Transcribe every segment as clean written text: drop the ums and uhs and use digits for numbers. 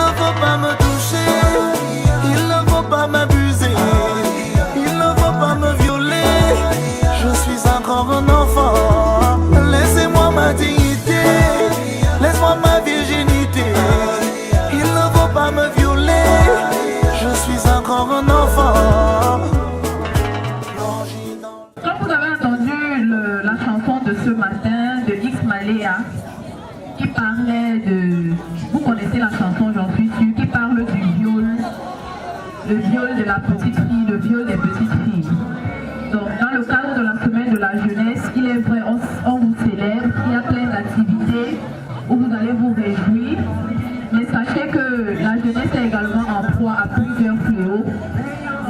ne faut pas me toucher, il ne faut pas m'abuser, il ne faut pas me violer. Je suis encore un enfant, laissez-moi ma dignité, laisse-moi ma virginité. Il ne faut pas me violer, je suis encore un enfant. Quand vous avez entendu la chanson de ce matin de X Maléa, qui parlait de... Vous connaissez la chanson, j'en suis sûre, qui parle du viol, le viol de la petite fille, le viol des petites filles. Donc, dans le cadre de la semaine de la jeunesse, il est vrai, on vous célèbre, il y a plein d'activités où vous allez vous réjouir. Mais sachez que la jeunesse est également en proie à plusieurs fléaux,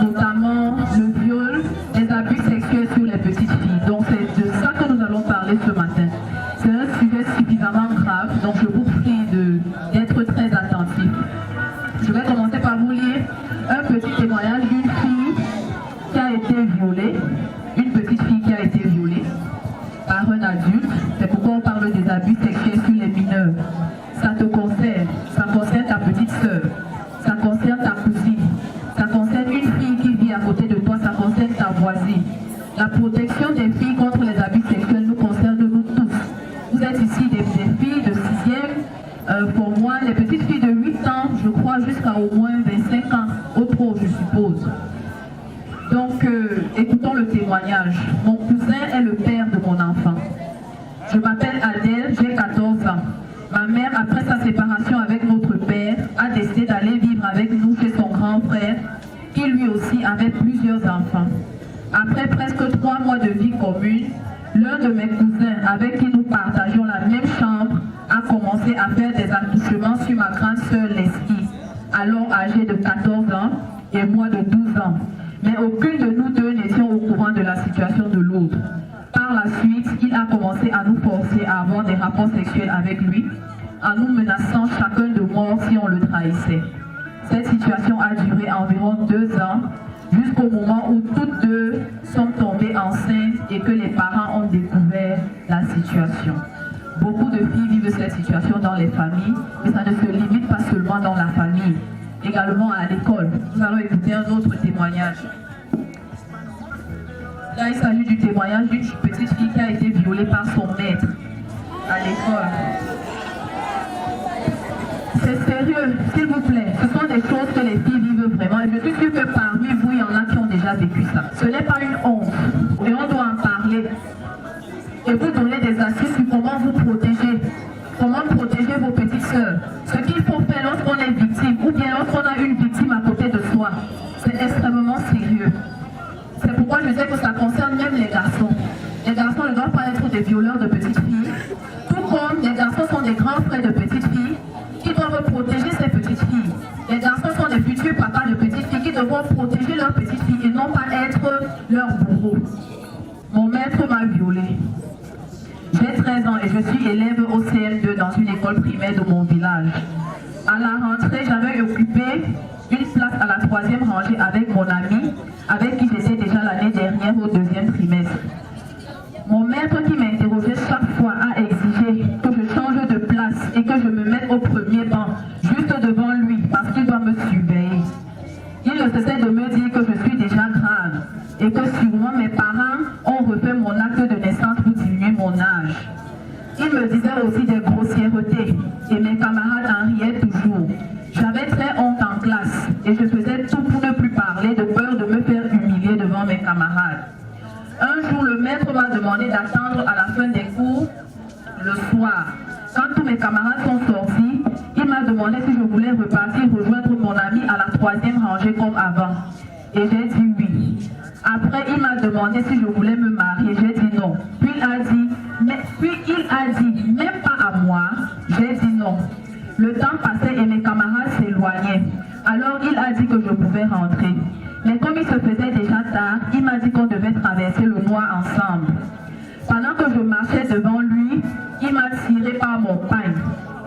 notamment le viol, les abus sexuels sur les petites filles. Donc, c'est de ça que nous allons parler ce matin. C'est un sujet suffisamment grave, donc je vous prie d'être très attentif. Je vais commencer par vous lire un petit témoignage d'une fille qui a été violée, une petite fille qui a été violée par un adulte. C'est pourquoi on parle des abus sexuels sur les mineurs. Ça te concerne, ça concerne ta petite sœur, ça concerne ta cousine, ça concerne une fille qui vit à côté de toi, ça concerne ta voisine. La protection des filles contre les abus sexuels nous concerne nous tous. Vous êtes ici des filles de 6e, pour moi, les petites filles de 8 ans, je crois, jusqu'à au moins 25 ans, au pro, je suppose. Donc, écoutons le témoignage. Mon cousin est le père de mon enfant. Je m'appelle Adèle, j'ai 14 ans. Ma mère, après sa séparation avec notre père, a décidé d'aller vivre avec nous chez son grand frère, qui lui aussi avait plusieurs enfants. Après presque 3 mois de vie commune, l'un de mes cousins, avec qui nous partageons la même chambre, a commencé à faire des attouchements sur ma grande sœur Leslie, alors âgée de 14 ans, et moi de 12 ans. Mais aucune de nous deux n'étions au courant de la situation de l'autre. Par la suite, il a commencé à nous forcer à avoir des rapports sexuels avec lui, en nous menaçant chacun de mort si on le trahissait. Cette situation a duré environ 2 ans, jusqu'au moment où toutes deux sont tombées enceintes et que les parents ont découvert la situation. Beaucoup de filles vivent cette situation dans les familles, mais ça ne se limite pas seulement dans la famille, également à l'école. Nous allons écouter un autre témoignage. Là, il s'agit du témoignage d'une petite fille qui a été violée par son maître à l'école. C'est sérieux, s'il vous plaît. Ce sont des choses que les filles vivent vraiment. Et je suis sûre que parmi vous, il y en a qui ont déjà vécu ça. Ce n'est pas une honte. Et on doit en parler. Et vous donner des astuces sur comment vous protéger. Comment protéger vos petites sœurs. Ce qu'il faut faire lorsqu'on est victime, ou bien lorsqu'on a une victime à côté de soi, c'est extrêmement sérieux. C'est pourquoi je sais que ça concerne même les garçons. Les garçons ne doivent pas être des violeurs de petites filles. Tout comme les garçons sont des grands frères de petites filles qui doivent protéger ces petites filles. Les garçons sont des futurs papas de petites filles qui devront protéger leurs petites filles et non pas être leurs bourreaux. Mon maître m'a violée. J'ai 13 ans et je suis élève au CM2 dans une école primaire de mon village. À la rentrée, j'avais occupé une place à la 3e rangée avec mon ami, avec qui j'étais déjà l'année dernière au 2e trimestre. Mon maître qui m'interrogeait chaque fois a exigé que je change de place et que je me mette au premier banc, juste devant lui, parce qu'il doit me surveiller. Il ne cessait de me dire que je suis déjà grave et que sûrement mes parents ont refait mon acte de naissance pour diminuer mon âge. Il me disait aussi des grossièretés et mes camarades en riaient toujours. J'avais très honte en classe et je faisais tout pour ne plus parler de peur de me faire humilier devant mes camarades. Un jour, le maître m'a demandé d'attendre à la fin des cours le soir. Quand tous mes camarades sont sortis, il m'a demandé si je voulais repartir rejoindre mon ami à la 3e rangée comme avant. Et j'ai dit oui. Après, il m'a demandé si je voulais me marier. J'ai dit non. Puis il a dit, même pas à moi. J'ai dit non. Le temps passait et mes camarades s'éloignaient. Alors il a dit que je pouvais rentrer. Mais comme il se faisait déjà tard, il m'a dit qu'on devait traverser le noir ensemble. Pendant que je marchais devant lui, il m'a tiré par mon pagne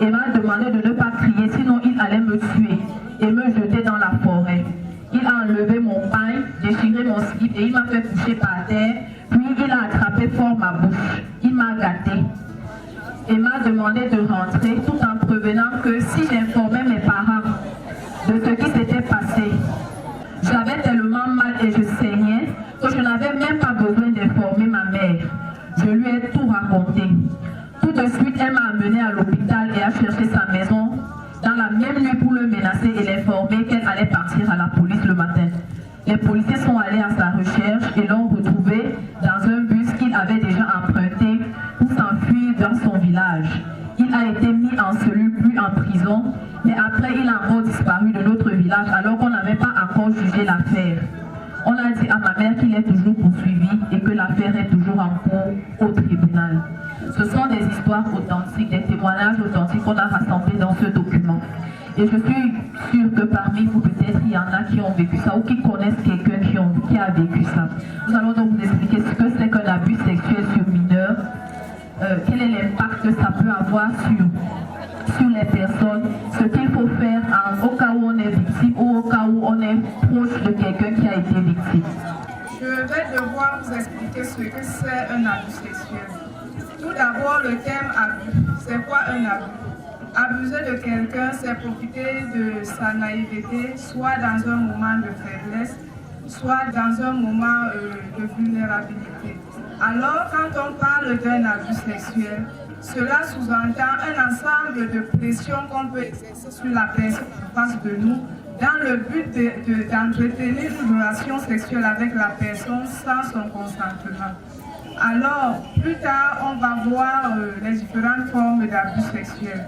et m'a demandé de ne pas crier, sinon il allait me tuer et me jeter dans la forêt. Il a enlevé mon pagne, déchiré mon slip et il m'a fait coucher par terre, puis il a attrapé fort ma bouche. Il m'a gâté et m'a demandé de rentrer tout en prévenant que si j'informais mes parents de ce qui s'était passé. J'avais tellement mal et je saignais que je n'avais même pas besoin d'informer ma mère. Je lui ai tout raconté. Tout de suite, elle m'a amené à l'hôpital et a cherché sa maison dans la même nuit pour le menacer et l'informer qu'elle allait partir à la police le matin. Les policiers sont allés à sa recherche et l'ont retrouvé dans un bus qu'il avait déjà emprunté pour s'enfuir dans son village. Il a été mis en cellule, puis en prison, mais après il a encore disparu de notre village alors qu'on n'avait pas encore jugé l'affaire. On a dit à ma mère qu'il est toujours poursuivi et que l'affaire est toujours en cours au tribunal. Ce sont des histoires authentiques, des témoignages authentiques qu'on a rassemblés dans ce document. Et je suis sûre que parmi vous, peut-être, il y en a qui ont vécu ça ou qui connaissent quelqu'un qui a vécu ça. Nous allons donc vous expliquer ce que c'est qu'un abus sexuel sur mineur, quel est l'impact que ça peut avoir sur les personnes, ce qu'il faut faire au cas où on est victime ou au cas où on est proche de quelqu'un qui a été victime. Je vais devoir vous expliquer ce que c'est un abus sexuel. Tout d'abord, le terme abus. C'est quoi un abus? Abuser de quelqu'un, c'est profiter de sa naïveté, soit dans un moment de faiblesse, soit dans un moment de vulnérabilité. Alors, quand on parle d'un abus sexuel, cela sous-entend un ensemble de pressions qu'on peut exercer sur la personne en face de nous dans le but d'entretenir une relation sexuelle avec la personne sans son consentement. Alors, plus tard, on va voir les différentes formes d'abus sexuels.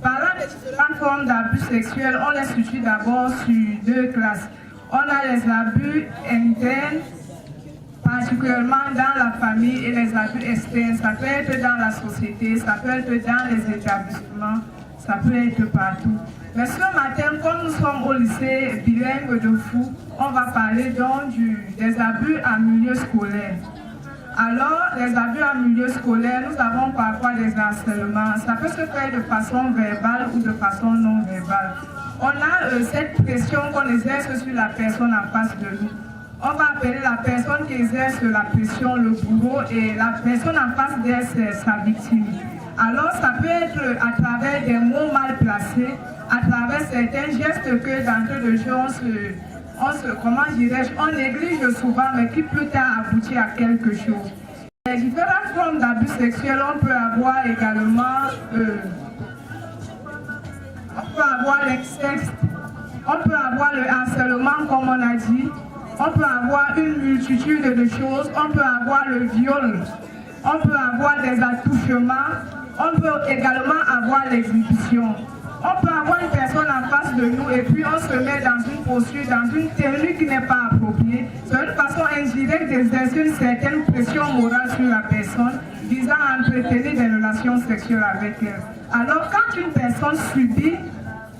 Parlant des différentes formes d'abus sexuels, on les situe d'abord sur deux classes. On a les abus internes, particulièrement dans la famille, et les abus externes. Ça peut être dans la société, ça peut être dans les établissements, ça peut être partout. Mais ce matin, comme nous sommes au lycée bilingue de Fou, on va parler donc des abus en milieu scolaire. Alors, les abus en milieu scolaire, nous avons parfois des harcèlements. Ça peut se faire de façon verbale ou de façon non verbale. On a cette pression qu'on exerce sur la personne en face de nous. On va appeler la personne qui exerce la pression le bourreau et la personne en face d'elle, c'est sa victime. Alors, ça peut être à travers des mots mal placés, à travers certains gestes que d'entre de gens on néglige souvent, mais qui plus tard aboutit à quelque chose. Les différentes formes d'abus sexuels, on peut avoir également l'inceste, on peut avoir le harcèlement, comme on a dit, on peut avoir une multitude de choses, on peut avoir le viol, on peut avoir des attouchements, on peut également avoir l'exhibition. On peut avoir une personne en face de nous et puis on se met dans une posture, dans une tenue qui n'est pas appropriée. C'est une façon indirecte d'exercer une certaine pression morale sur la personne visant à entretenir des relations sexuelles avec elle. Alors quand une personne subit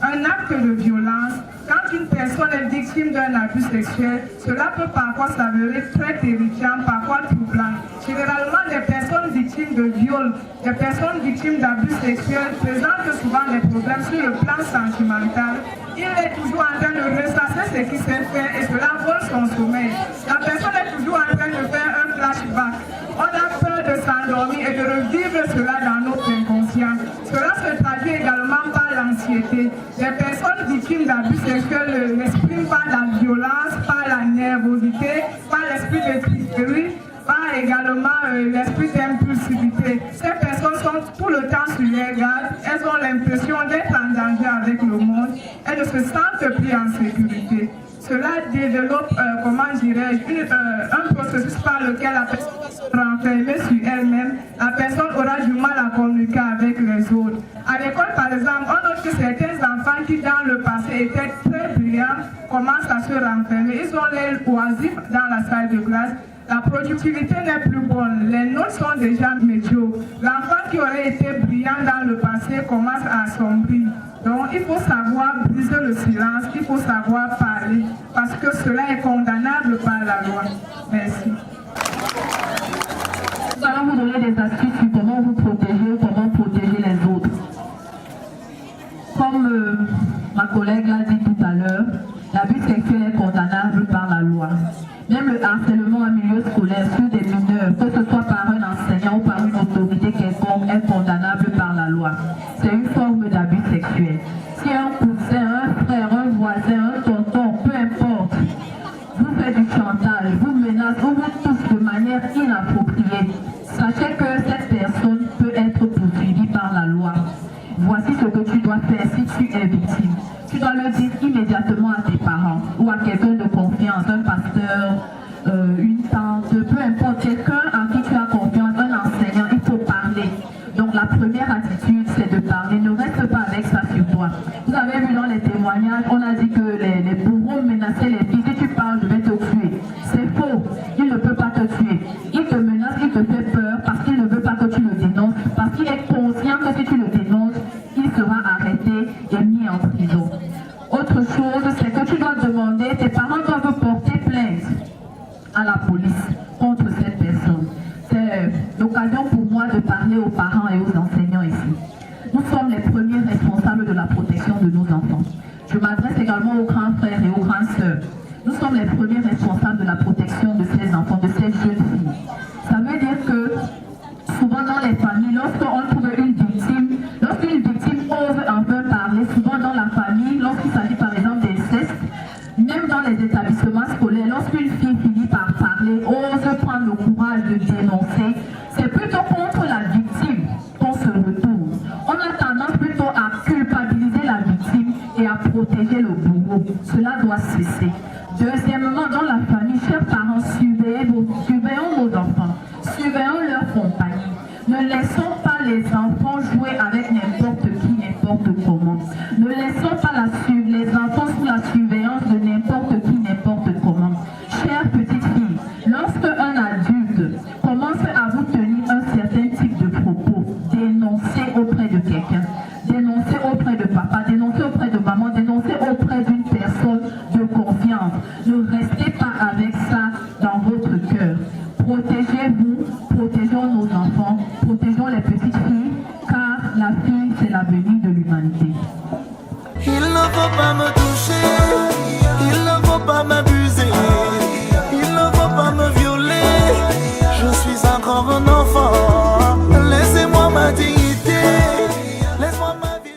un acte de violence, quand une personne est victime d'un abus sexuel, cela peut parfois s'avérer très terrifiant, parfois troublant. Généralement, les personnes victimes de viol, les personnes victimes d'abus sexuels présentent souvent des problèmes sur le plan sentimental. Il est toujours en train de ressasser ce qui s'est fait et cela vole son sommeil. La personne est toujours en train de faire un flashback. On a peur de s'endormir et de revivre cela dans notre inconscient. Cela se traduit également par l'anxiété. Les personnes victimes d'abus sexuels n'expriment pas la violence, par la nervosité, par l'esprit de tricherie, par également l'esprit d'impulsivité. Ces personnes sont tout le temps sur les gardes, elles ont l'impression d'être en danger avec le monde, elles ne se sentent plus en sécurité. Cela développe, un processus par lequel la personne va se renfermer sur elle-même. La personne aura du mal à communiquer avec les autres. À l'école, par exemple, on note que certains enfants qui, dans le passé, étaient très brillants, commencent à se renfermer. Ils ont l'air oisifs dans la salle de classe. La productivité n'est plus bonne. Les notes sont déjà médiocres. L'enfant qui aurait été brillant dans le passé commence à assombrir. Donc, il faut savoir briser le silence, il faut savoir parler, parce que cela est condamnable par la loi. Merci. Nous allons vous donner des astuces sur comment vous protéger, comment protéger les autres. Comme ma collègue l'a dit tout à l'heure, l'abus sexuel est condamnable par la loi. Même le harcèlement en milieu scolaire sur des mineurs, que ce soit par un enseignant ou par une autorité quelconque, est condamnable par la loi. C'est une forme d'abus sexuel. Si un cousin, un frère, un voisin est victime, tu dois le dire immédiatement à tes parents ou à quelqu'un de confiance, un pasteur, une tante, peu importe, quelqu'un à qui tu as confiance, un enseignant, il faut parler. Donc la première attitude, c'est de parler. Ne reste pas avec ça sur toi. Vous avez vu dans les témoignages, on a dit que les bourreaux menaçaient les filles. Si tu parles, je vais te tuer. C'est faux. Il ne peut pas te tuer. Il te menace, il te fait peur parce qu'il ne veut pas que tu le dénonces. Parce qu'il est conscient que si tu le dénonces, il sera arrêté et mis en prison. Autre chose, c'est que tu dois demander, tes parents doivent porter plainte à la police contre cette personne. C'est l'occasion pour moi de parler aux parents et aux enseignants ici. Nous sommes les premiers responsables de la protection de nos enfants. Je m'adresse également aux grands frères et aux grandes sœurs. Nous sommes les premiers responsables de la protection de ces enfants, de ces jeunes filles. Ça veut dire que souvent dans les familles, lorsqu'on trouve une victime, lorsqu'une victime ose un peu parler, souvent dans la famille, lorsqu'il s'agit par exemple d'inceste, même dans les établissements scolaires, lorsqu'une fille finit par parler, ose prendre le courage de dénoncer, c'est plutôt contre la victime qu'on se retourne. On a tendance plutôt à culpabiliser la victime et à protéger le bourreau. Cela doit cesser. Deuxièmement, dans la famille, chers parents, surveillons nos enfants, surveillons leur compagnie. Ne laissons pas les enfants jouer avec n'importe qui, n'importe comment. Ne laissons pas les enfants sous la surveillance de n'importe qui, n'importe comment. Chères petites filles, lorsque un adulte commence à vous tenir un certain type de propos, dénoncez auprès de quelqu'un, dénoncez auprès de papa, dénoncez auprès de maman, dénoncez auprès d'une personne de confiance. Ne restez pas avec ça dans votre cœur. Protégez-vous, protégeons nos enfants, protégeons les petites filles, car la fille, c'est l'avenir de l'humanité. Il ne faut pas me toucher.